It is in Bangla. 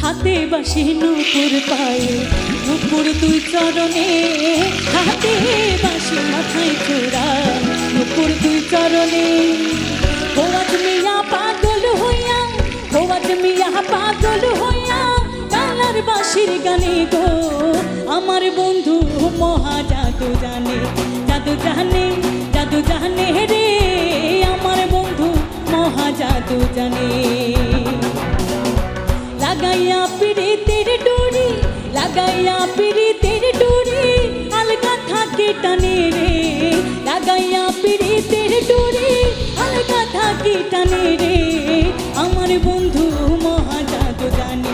হাতে বাসি নূপুর পায়ে নূপুর দুই চরণে, হাতে বাসি মাথায় চূড়া নূপুর দুই চরণে। ফওয়াদ মিয়া পাগল হইয়া, ফওয়াদ মিয়া পাগল হইয়া কালার বাঁশির গানে গো। আমার বন্ধু মহা জাদু জানে, জাদু জানে, জাদু জানে রে আমার বন্ধু মহা জাদু জানে। লাগাইয়া পিরিতের ডুরি, লাগাইয়া পিরিতের ডুরি আলগা থাকে টানে রে, লাগাইয়া পিরিতের ডুরি আলগা থাকে টানে রে আমার বন্ধু মহা জাদু জানে।